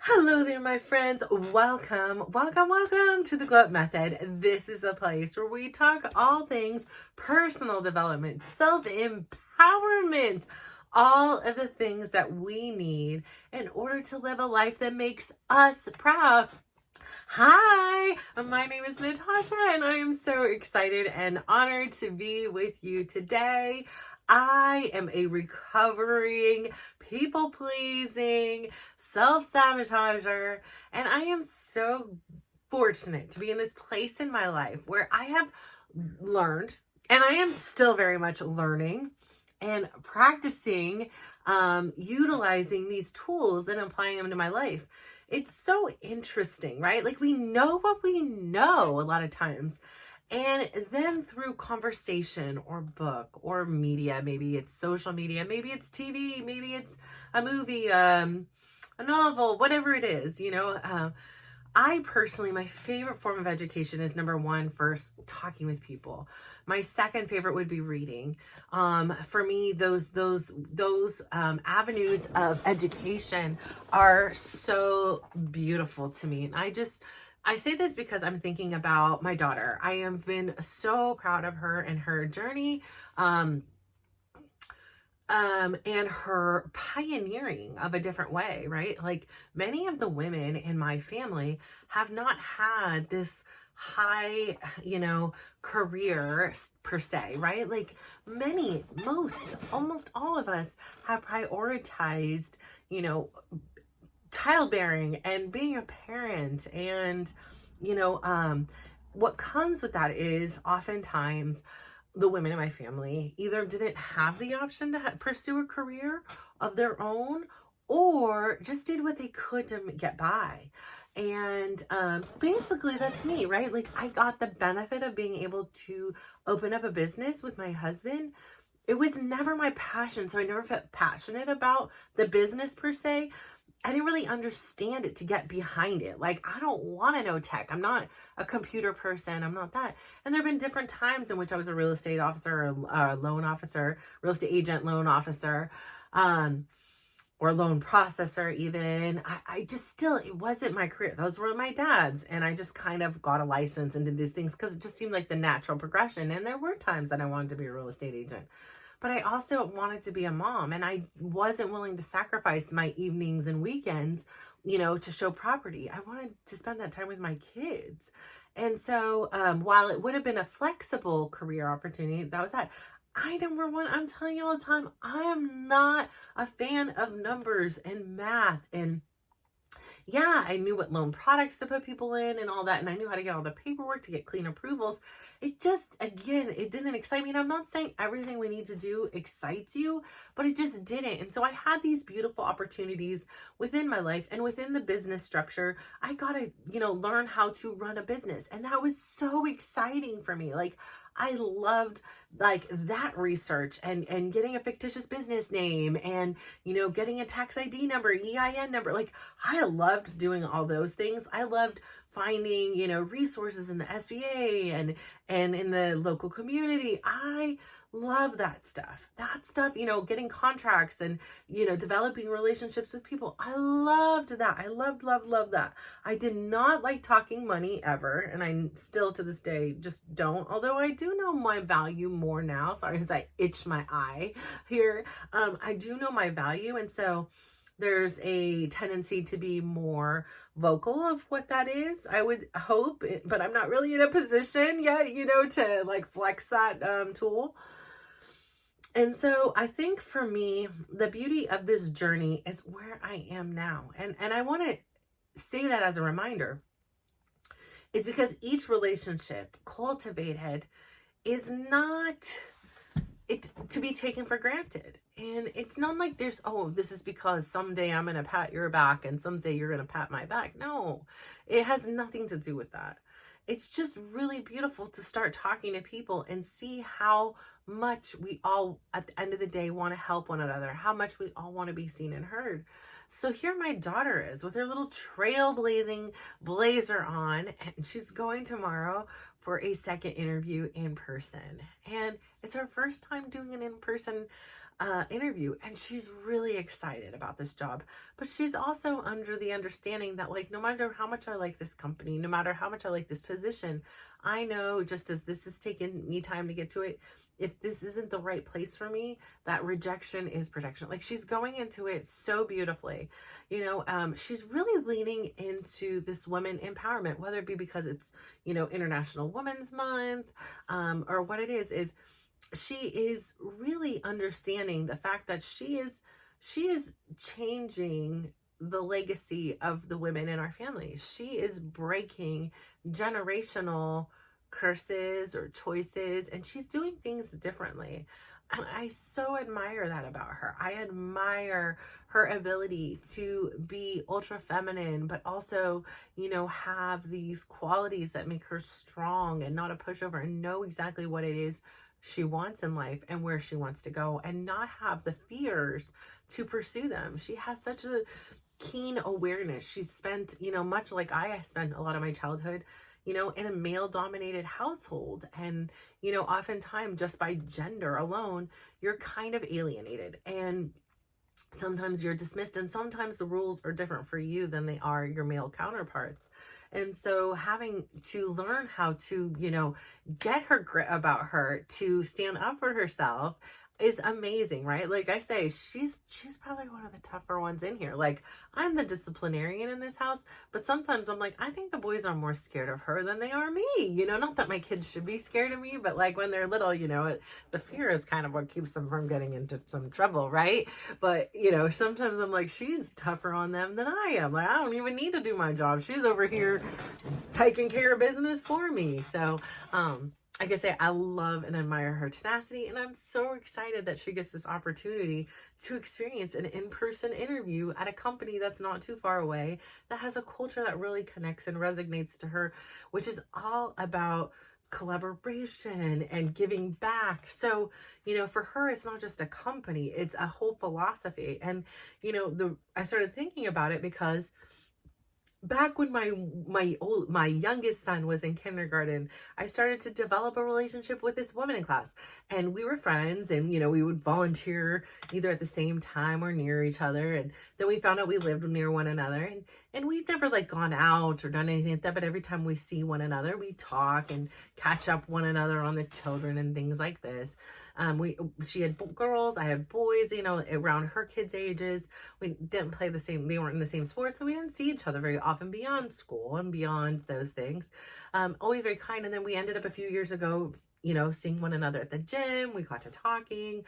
Hello there, my friends. Welcome to the Glow Up Method. This is the place where we talk all things personal development, self-empowerment, all of the things that we need in order to live a life that makes us proud. Hi, my name is Natasha, and I am so excited and honored to be with you today. I am a recovering, people-pleasing, self-sabotager, and I am so fortunate to be in this place in my life where I have learned, and I am still very much learning and practicing, utilizing these tools and applying them to my life. It's so interesting, right? Like, we know what we know a lot of times. And then through conversation or book or media, maybe it's social media, maybe it's TV, maybe it's a movie, a novel, whatever it is, I personally, my favorite form of education is number one, first, talking with people. My second favorite would be reading. For me, those avenues of education are so beautiful to me. And I say this because I'm thinking about my daughter. I have been so proud of her and her journey, and her pioneering of a different way, right? Like, many of the women in my family have not had this high, career per se, right? Like, almost all of us have prioritized, childbearing and being a parent. And, what comes with that is oftentimes the women in my family either didn't have the option to pursue a career of their own, or just did what they could to get by. And basically that's me, right? Like, I got the benefit of being able to open up a business with my husband. It was never my passion, so I never felt passionate about the business per se. I didn't really understand it to get behind it. Like, I don't want to know tech. I'm not a computer person. I'm not that. And there have been different times in which I was a real estate officer, a loan officer, real estate agent, loan officer, or loan processor even. I just still, it wasn't my career. Those were my dad's. And I just kind of got a license and did these things because it just seemed like the natural progression. And there were times that I wanted to be a real estate agent. But I also wanted to be a mom, and I wasn't willing to sacrifice my evenings and weekends, to show property. I wanted to spend that time with my kids. And so while it would have been a flexible career opportunity, that was that. Number one, I'm telling you all the time, I am not a fan of numbers and math. And yeah, I knew what loan products to put people in and all that. And I knew how to get all the paperwork to get clean approvals. It just, again, it didn't excite me. And I'm not saying everything we need to do excites you, but it just didn't. And so I had these beautiful opportunities within my life and within the business structure. I got to, learn how to run a business. And that was so exciting for me. Like, I loved that research and getting a fictitious business name and, getting a tax ID number, EIN number. Like, I loved doing all those things. I loved finding, resources in the SBA and in the local community. I love that stuff. Getting contracts and, developing relationships with people. I loved that. I loved that. I did not like talking money ever. And I still to this day just don't, although I do know my value more now. Sorry, as I itch my eye here. I do know my value. And so there's a tendency to be more vocal of what that is. I would hope, but I'm not really in a position yet, to flex that tool. And so I think for me, the beauty of this journey is where I am now. And I want to say that as a reminder, is because each relationship cultivated is not to be taken for granted. And it's not like there's, this is because someday I'm going to pat your back and someday you're going to pat my back. No, it has nothing to do with that. It's just really beautiful to start talking to people and see how much we all, at the end of the day, want to help one another, how much we all want to be seen and heard. So here my daughter is with her little trailblazing blazer on, and she's going tomorrow for a second interview in person. And it's her first time doing an in-person interview, and she's really excited about this job. But she's also under the understanding that, like, no matter how much I like this company, no matter how much I like this position, I know, just as this has taken me time to get to it, if this isn't the right place for me, that rejection is protection. Like, she's going into it so beautifully. She's really leaning into this women empowerment, whether it be because it's, International Women's Month, or what it is she is really understanding the fact that she is changing the legacy of the women in our family. She is breaking generational curses or choices, and she's doing things differently. And I so admire that about her. I admire her ability to be ultra feminine, but also, have these qualities that make her strong and not a pushover, and know exactly what it is she wants in life and where she wants to go, and not have the fears to pursue them. She has such a keen awareness. She's spent, much like I spent a lot of my childhood, in a male dominated household. And, oftentimes just by gender alone, you're kind of alienated, and sometimes you're dismissed, and sometimes the rules are different for you than they are your male counterparts. And so having to learn how to, get her grit about her, to stand up for herself, is amazing, right? Like I say, she's probably one of the tougher ones in here. Like, I'm the disciplinarian in this house, but sometimes I'm like, I think the boys are more scared of her than they are me. Not that my kids should be scared of me, but like when they're little, the fear is kind of what keeps them from getting into some trouble, right? But sometimes I'm like, she's tougher on them than I am. Like, I don't even need to do my job. She's over here taking care of business for me. So, like I say, I love and admire her tenacity, and I'm so excited that she gets this opportunity to experience an in-person interview at a company that's not too far away, that has a culture that really connects and resonates to her, which is all about collaboration and giving back. So, for her, it's not just a company, it's a whole philosophy. And, I started thinking about it because back when my youngest son was in kindergarten, I started to develop a relationship with this woman in class, and we were friends, and we would volunteer either at the same time or near each other. And then we found out we lived near one another, and we've never like gone out or done anything like that, but every time we see one another, we talk and catch up one another on the children and things like this. She had girls, I had boys, around her kids' ages. We didn't play the same, they weren't in the same sport, so we didn't see each other very often beyond school and beyond those things. Always very kind. And then we ended up a few years ago, seeing one another at the gym. We got to talking,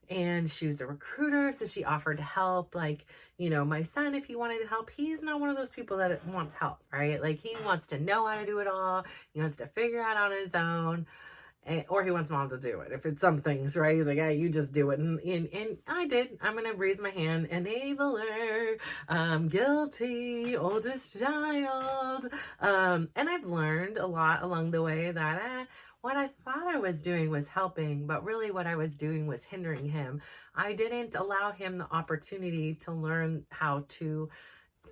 and she was a recruiter, so she offered to help. Like, my son, if he wanted to help, he's not one of those people that wants help, right? Like, he wants to know how to do it all. He wants to figure it out on his own. Or he wants mom to do it. If it's some things, right? He's like, hey, you just do it. And I did. I'm going to raise my hand. Enabler. I'm guilty. Oldest child. And I've learned a lot along the way that what I thought I was doing was helping, but really what I was doing was hindering him. I didn't allow him the opportunity to learn how to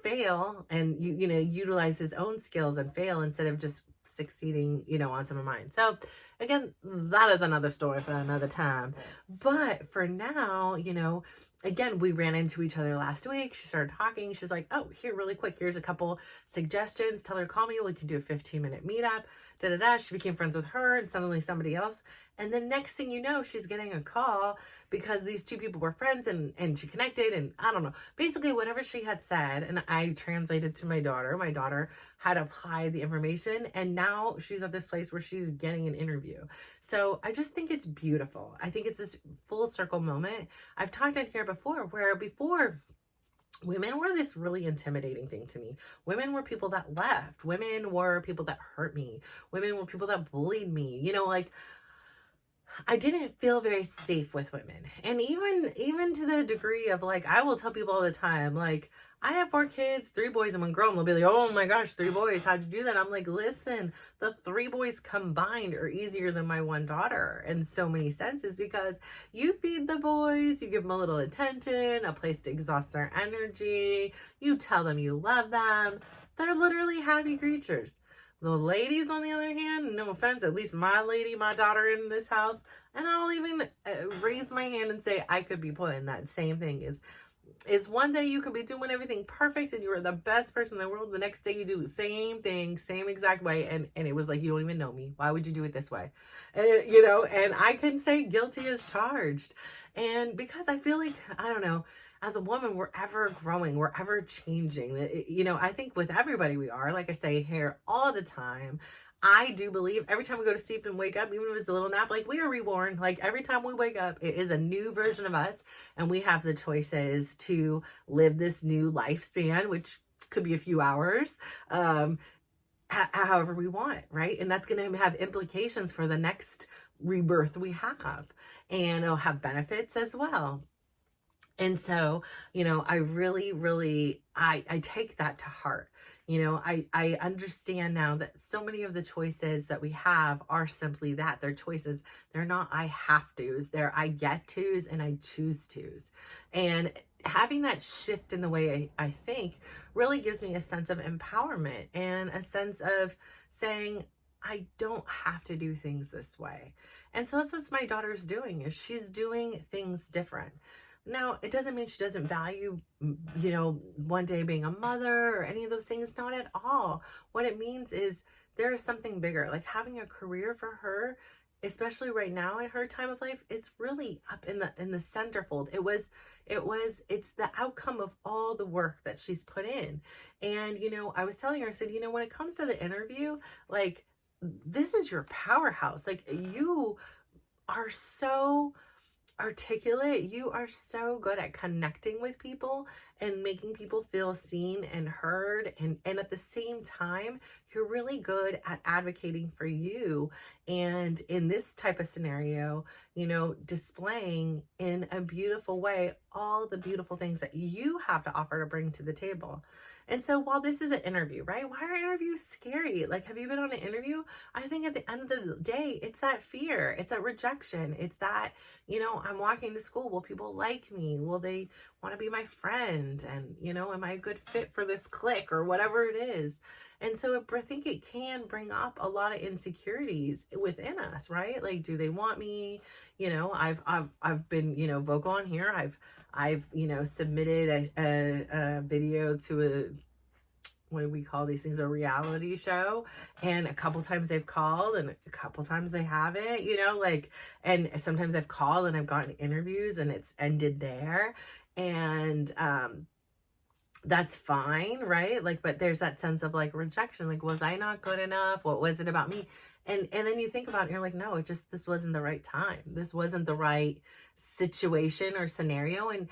fail and, utilize his own skills and fail instead of just succeeding, on some of mine. So again, that is another story for another time. But for now, again, we ran into each other last week. She started talking. She's like, oh, here, really quick, here's a couple suggestions. Tell her to call me. We can do a 15-minute meetup. She became friends with her and suddenly somebody else. And then next thing you know, she's getting a call because these two people were friends, and she connected, and I don't know. Basically, whatever she had said, and I translated to my daughter. My daughter had applied the information, and now she's at this place where she's getting an interview. So I just think it's beautiful. I think it's this full circle moment. I've talked on here before where before women were this really intimidating thing to me. Women were people that left. Women were people that hurt me. Women were people that bullied me. Like, I didn't feel very safe with women. And even to the degree of, like, I will tell people all the time, like, I have 4 kids, 3 boys and 1 girl, and they'll be like, oh my gosh, 3 boys, how'd you do that? I'm like, listen, the 3 boys combined are easier than my 1 daughter in so many senses, because you feed the boys, you give them a little attention, a place to exhaust their energy, you tell them you love them. They're literally happy creatures. The ladies, on the other hand, no offense, at least my lady, my daughter in this house, and I'll even raise my hand and say I could be put in that same thing, is one day you could be doing everything perfect and you are the best person in the world. The next day you do the same thing, same exact way. And it was like, you don't even know me. Why would you do it this way? And, and I can say guilty as charged. And because I feel like, I don't know, as a woman, we're ever growing, we're ever changing. I think with everybody we are, like I say here all the time, I do believe every time we go to sleep and wake up, even if it's a little nap, like we are reborn. Like every time we wake up, it is a new version of us. And we have the choices to live this new lifespan, which could be a few hours, however we want, right? And that's going to have implications for the next rebirth we have. And it'll have benefits as well. And so, I really, really, I take that to heart. I understand now that so many of the choices that we have are simply that. They're choices. They're not I have to's. They're I get to's and I choose to's. And having that shift in the way I think really gives me a sense of empowerment and a sense of saying, I don't have to do things this way. And so that's what my daughter's doing, is she's doing things different. Now, it doesn't mean she doesn't value, one day being a mother or any of those things. Not at all. What it means is there is something bigger, like having a career for her, especially right now in her time of life. It's really up in the centerfold. It's the outcome of all the work that she's put in. And, I was telling her, I said, when it comes to the interview, like, this is your powerhouse. Like, you are so articulate. You are so good at connecting with people and making people feel seen and heard. And at the same time, you're really good at advocating for you. And in this type of scenario, displaying in a beautiful way all the beautiful things that you have to offer to bring to the table. And so while this is an interview, right? Why are interviews scary? Like, have you been on an interview? I think at the end of the day, it's that fear. It's that rejection. It's that, I'm walking to school. Will people like me? Will they want to be my friend? And, am I a good fit for this clique or whatever it is? And so I think it can bring up a lot of insecurities within us, right? Like, do they want me? I've been, vocal on here. I've submitted a video to a, what do we call these things, a reality show, and a couple times they've called and a couple times they haven't, and sometimes I've called and I've gotten interviews and it's ended there. And that's fine, right? Like, but there's that sense of like rejection. Like, was I not good enough? What was it about me? And then you think about it and you're like, no, this wasn't the right time. This wasn't the right situation or scenario. And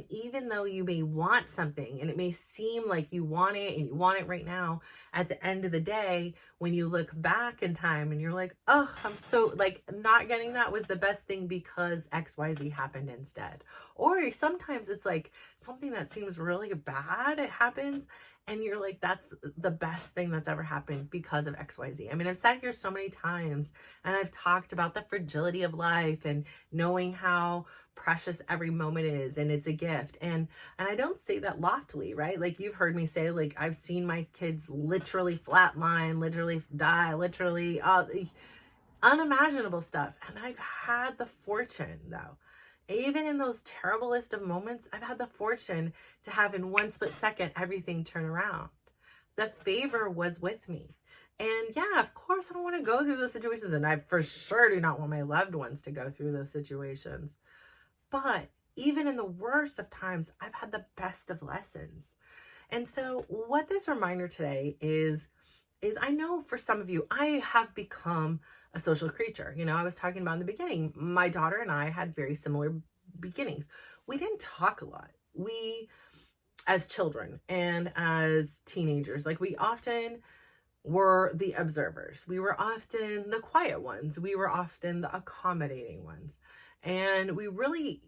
even though you may want something and it may seem like you want it and you want it right now, at the end of the day, when you look back in time and you're like, oh, I'm so like, not getting that was the best thing because XYZ happened instead. Or sometimes it's like something that seems really bad, it happens, and you're like, that's the best thing that's ever happened because of XYZ. I mean, I've sat here so many times and I've talked about the fragility of life and knowing how precious every moment is, and it's a gift. And I don't say that loftily, right? Like, you've heard me say, like, I've seen my kids literally flatline, literally die, literally unimaginable stuff. And I've had the fortune, though, even in those terriblest of moments, I've had the fortune to have in one split second everything turn around. The favor was with me. And yeah, of course, I don't want to go through those situations. And I for sure do not want my loved ones to go through those situations. But even in the worst of times, I've had the best of lessons. And so what this reminder today is I know for some of you, I have become a social creature. I was talking about in the beginning, my daughter and I had very similar beginnings. We didn't talk a lot. We, as children and as teenagers, like, we often were the observers. We were often the quiet ones. We were often the accommodating ones. And we really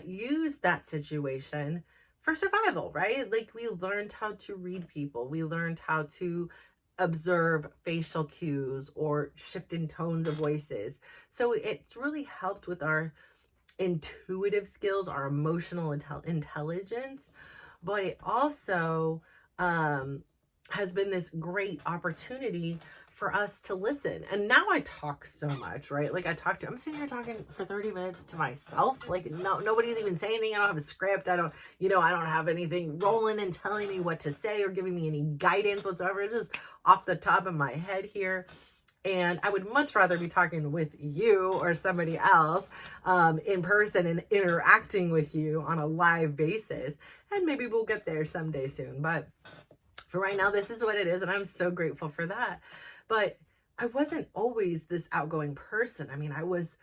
used that situation for survival, right? Like, we learned how to read people. We learned how to observe facial cues or shift in tones of voices. So it's really helped with our intuitive skills, our emotional intelligence, but it also has been this great opportunity for us to listen. And now I talk so much, right? Like I'm sitting here talking for 30 minutes to myself. Like nobody's even saying anything. I don't have a script. I don't have anything rolling and telling me what to say or giving me any guidance whatsoever. It's just off the top of my head here. And I would much rather be talking with you or somebody else in person and interacting with you on a live basis. And maybe we'll get there someday soon. But for right now, this is what it is. And I'm so grateful for that. But I wasn't always this outgoing person. I mean, I was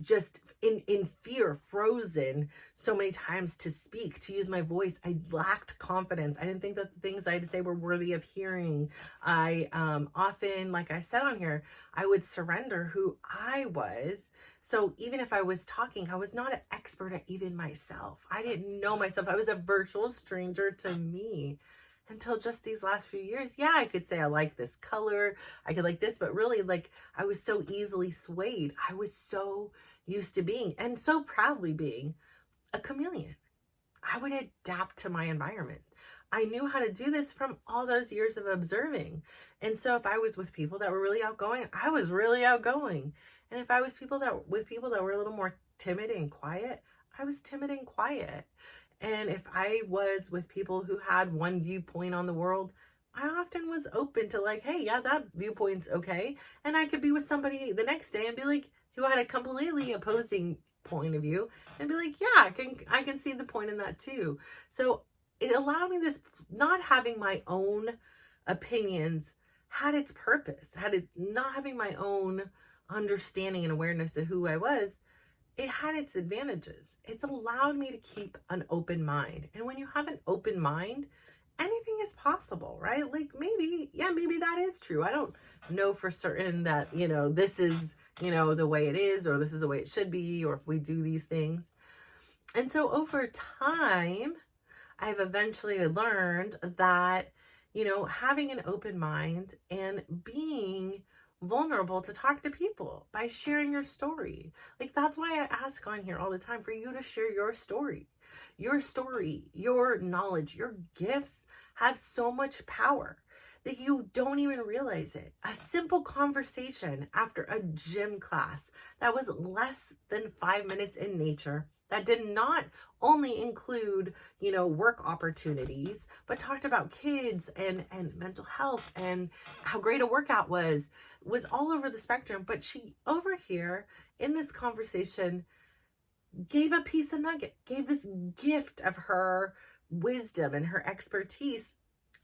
just in fear, frozen so many times to speak, to use my voice. I lacked confidence. I didn't think that the things I had to say were worthy of hearing. I often, like I said on here, I would surrender who I was. So even if I was talking, I was not an expert at even myself. I didn't know myself. I was a virtual stranger to me. Until just these last few years. Yeah, I could say I like this color, I could like this, but really, like, I was so easily swayed. I was so used to being, and so proudly being, a chameleon. I would adapt to my environment. I knew how to do this from all those years of observing. And so if I was with people that were really outgoing, I was really outgoing. And if I was with people that were a little more timid and quiet, I was timid and quiet. And if I was with people who had one viewpoint on the world, I often was open to like, hey, yeah, that viewpoint's okay. And I could be with somebody the next day and be like, who had a completely opposing point of view and be like, yeah, I can see the point in that too. So it allowed me this, not having my own opinions had its purpose, not having my own understanding and awareness of who I was. It had its advantages. It's allowed me to keep an open mind. And when you have an open mind, anything is possible, right? Like maybe that is true. I don't know for certain that, this is, the way it is, or this is the way it should be, or if we do these things. And so over time, I've eventually learned that, having an open mind and being vulnerable to talk to people by sharing your story. Like, that's why I ask on here all the time for you to share your story. Your story, your knowledge, your gifts have so much power that you don't even realize it. A simple conversation after a gym class that was less than 5 minutes in nature, that did not only include, work opportunities, but talked about kids and mental health and how great a workout was all over the spectrum. But she, over here in this conversation, gave a piece of nugget, gave this gift of her wisdom and her expertise,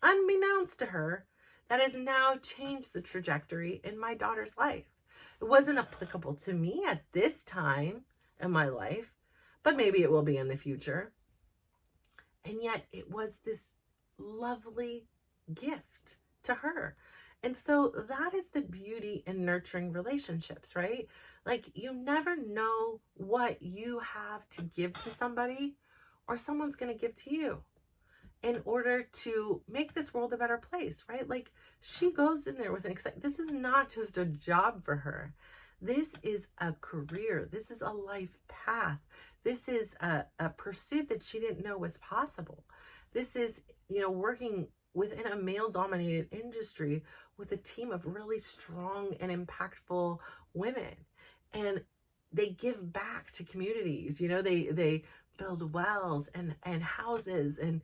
unbeknownst to her, that has now changed the trajectory in my daughter's life. It wasn't applicable to me at this time in my life, but maybe it will be in the future. And yet it was this lovely gift to her. And so that is the beauty in nurturing relationships, right? Like, you never know what you have to give to somebody or someone's going to give to you in order to make this world a better place, right? Like, she goes in there with an this is not just a job for her. This is a career. This is a life path. This is a pursuit that she didn't know was possible. This is, working within a male-dominated industry with a team of really strong and impactful women. And they give back to communities. They build wells and houses and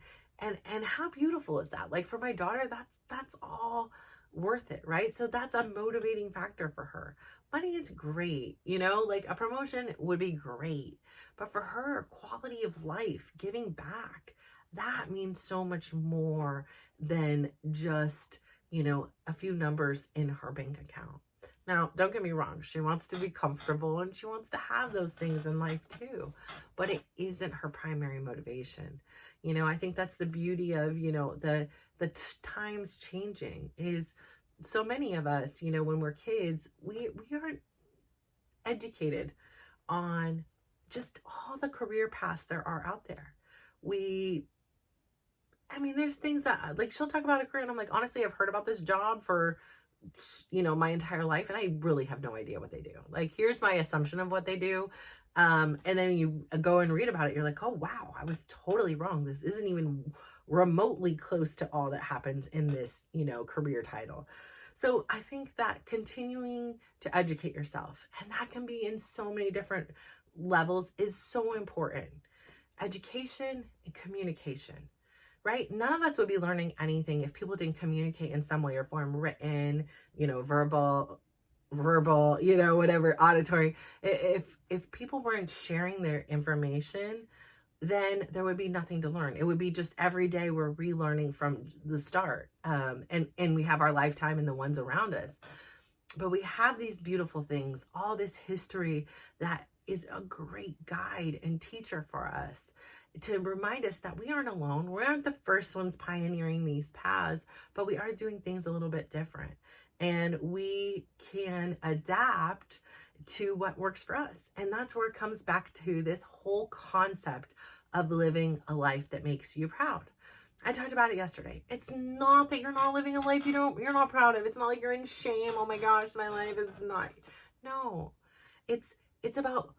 how beautiful is that? Like, for my daughter, that's all worth it, right? So that's a motivating factor for her. Money is great, like a promotion would be great. But for her, quality of life, giving back, that means so much more than just, a few numbers in her bank account. Now, don't get me wrong. She wants to be comfortable and she wants to have those things in life too, but it isn't her primary motivation. I think that's the beauty of, the times changing is so many of us, when we're kids, we aren't educated on just all the career paths there are out there. There's things that, like, she'll talk about a career and I'm like, honestly, I've heard about this job for, my entire life and I really have no idea what they do. Like, here's my assumption of what they do. And then you go and read about it. You're like, oh, wow, I was totally wrong. This isn't even remotely close to all that happens in this, career title. So I think that continuing to educate yourself, and that can be in so many different levels, is so important. Education and communication, right? None of us would be learning anything if people didn't communicate in some way or form, written, verbal, whatever, auditory. If people weren't sharing their information, then there would be nothing to learn. It would be just every day we're relearning from the start. And we have our lifetime and the ones around us. But we have these beautiful things, all this history that is a great guide and teacher for us to remind us that we aren't alone. We aren't the first ones pioneering these paths, but we are doing things a little bit different. And we can adapt to what works for us. And that's where it comes back to this whole concept of living a life that makes you proud. I talked about it yesterday. It's not that you're not living a life you're not proud of. It's not like you're in shame. Oh my gosh, my life is not. No. It's about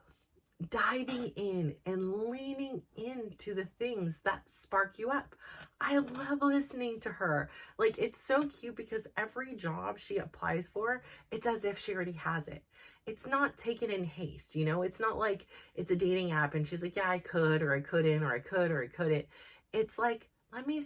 diving in and leaning into the things that spark you up. I love listening to her. Like, it's so cute because every job she applies for, it's as if she already has it. It's not taken in haste, It's not like it's a dating app and she's like, yeah, I could, or I couldn't, or I could, or I couldn't. It's like, let me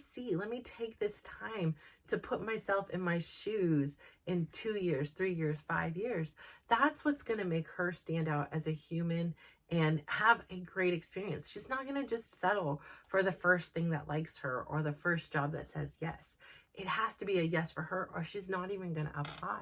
take this time to put myself in my shoes in 2 years, 3 years, 5 years. That's what's going to make her stand out as a human and have a great experience. She's not going to just settle for the first thing that likes her or the first job that says yes. It has to be a yes for her, or she's not even going to apply.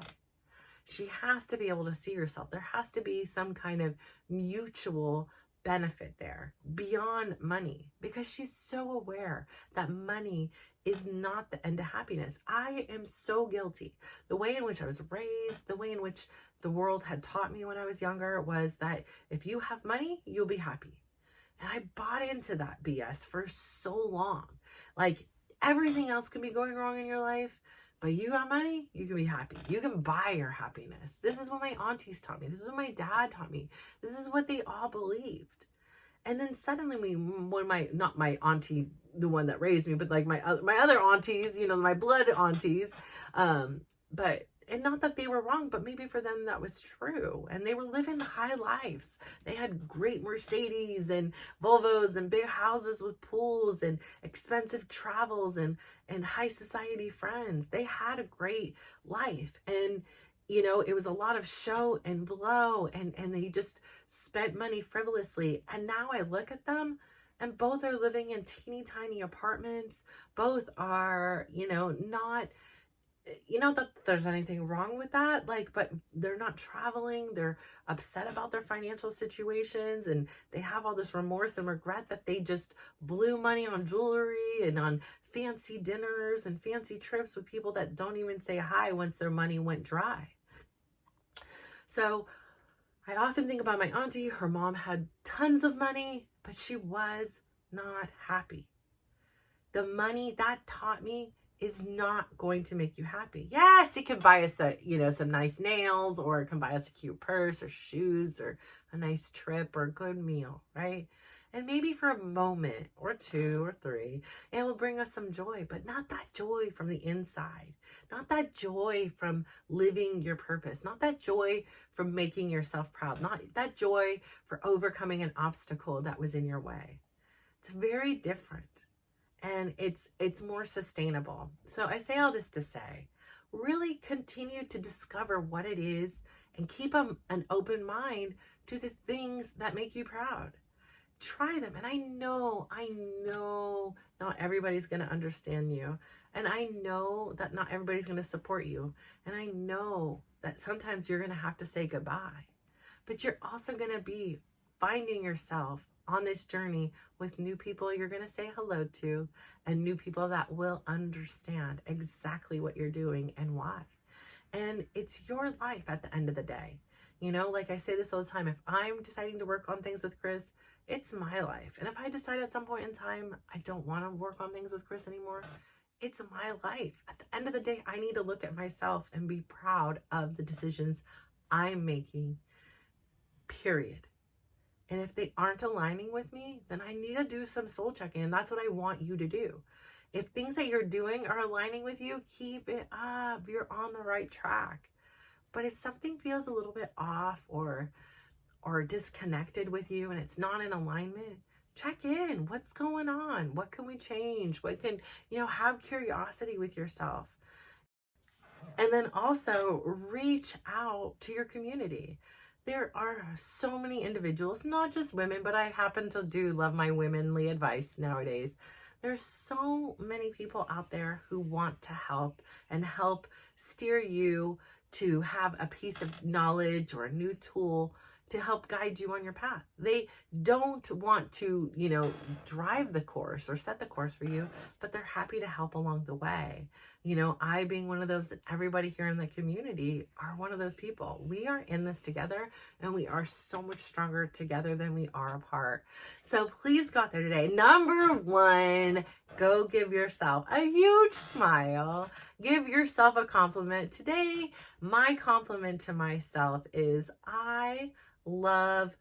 She has to be able to see herself. There has to be some kind of mutual benefit there beyond money, because she's so aware that money is not the end of happiness. I am so guilty. The way in which I was raised, the way in which the world had taught me when I was younger was that if you have money, you'll be happy. And I bought into that BS for so long. Like, everything else can be going wrong in your life, but you got money, you can be happy. You can buy your happiness. This is what my aunties taught me. This is what my dad taught me. This is what they all believed. And then suddenly not my auntie, the one that raised me, but like my other aunties, my blood aunties, and not that they were wrong, but maybe for them that was true. And they were living the high lives. They had great Mercedes and Volvos and big houses with pools and expensive travels and high society friends. They had a great life. And it was a lot of show and blow, and they just spent money frivolously. And now I look at them, and both are living in teeny tiny apartments. Both are, not that there's anything wrong with that, but they're not traveling. They're upset about their financial situations, and they have all this remorse and regret that they just blew money on jewelry and on fancy dinners and fancy trips with people that don't even say hi once their money went dry. So I often think about my auntie. Her mom had tons of money, but she was not happy. The money that taught me is not going to make you happy. Yes, it can buy us some nice nails, or it can buy us a cute purse or shoes or a nice trip or a good meal, right? And maybe for a moment or 2 or 3, it will bring us some joy, but not that joy from the inside. Not that joy from living your purpose. Not that joy from making yourself proud. Not that joy for overcoming an obstacle that was in your way. It's very different. And it's more sustainable. So I say all this to say, really continue to discover what it is and keep an open mind to the things that make you proud. Try them. And I know not everybody's going to understand you. And I know that not everybody's going to support you. And I know that sometimes you're going to have to say goodbye. But you're also going to be finding yourself on this journey with new people you're going to say hello to, and new people that will understand exactly what you're doing and why. And it's your life at the end of the day. Like I say this all the time, if I'm deciding to work on things with Chris, it's my life. And if I decide at some point in time I don't want to work on things with Chris anymore, it's my life. At the end of the day, I need to look at myself and be proud of the decisions I'm making, period. And if they aren't aligning with me, then I need to do some soul checking. And that's what I want you to do. If things that you're doing are aligning with you, keep it up. You're on the right track. But if something feels a little bit off or disconnected with you and it's not in alignment, check in. What's going on? What can we change? What can, have curiosity with yourself. And then also reach out to your community. There are so many individuals, not just women, but I happen to love my womenly advice nowadays. There's so many people out there who want to help and help steer you to have a piece of knowledge or a new tool to help guide you on your path. They don't want to, drive the course or set the course for you, but they're happy to help along the way. I being one of those, and everybody here in the community are one of those people. We are in this together, and we are so much stronger together than we are apart. So please go out there today. Number one, go give yourself a huge smile. Give yourself a compliment. Today, my compliment to myself is I love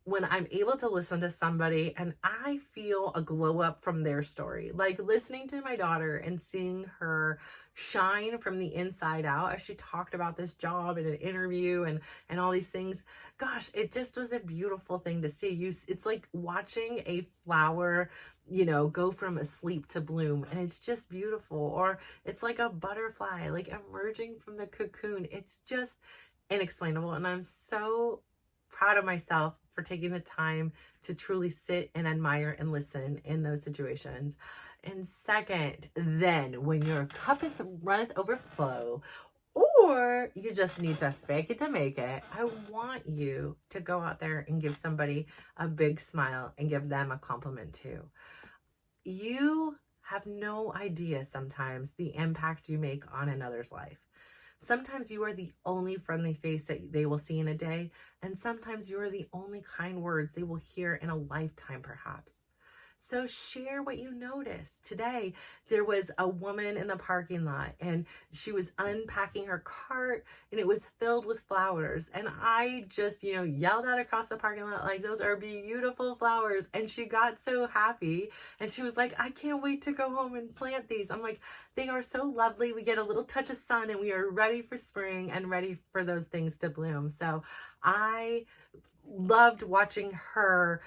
when I'm able to listen to somebody and I feel a glow up from their story. Like listening to my daughter and seeing her shine from the inside out as she talked about this job in an interview and all these things. Gosh, it just was a beautiful thing to see. It's like watching a flower, go from asleep to bloom, and it's just beautiful. Or it's like a butterfly, like emerging from the cocoon. It's just inexplainable. And I'm so proud of myself for taking the time to truly sit and admire and listen in those situations. And second, then when your cup runneth overflow, or you just need to fake it to make it, I want you to go out there and give somebody a big smile and give them a compliment too. You have no idea sometimes the impact you make on another's life. Sometimes you are the only friendly face that they will see in a day, and sometimes you are the only kind words they will hear in a lifetime, perhaps. So share what you noticed. Today, there was a woman in the parking lot and she was unpacking her cart and it was filled with flowers. And I just, yelled out across the parking lot, like, those are beautiful flowers. And she got so happy and she was like, I can't wait to go home and plant these. I'm like, they are so lovely. We get a little touch of sun and we are ready for spring and ready for those things to bloom. So I loved watching her,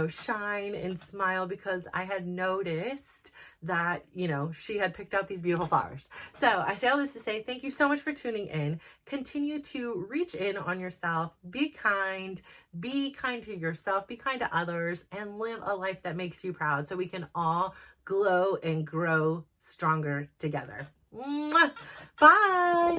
shine and smile because I had noticed that, she had picked out these beautiful flowers. So I say all this to say thank you so much for tuning in. Continue to reach in on yourself. Be kind to yourself, be kind to others, and live a life that makes you proud so we can all glow and grow stronger together. Mwah! Bye.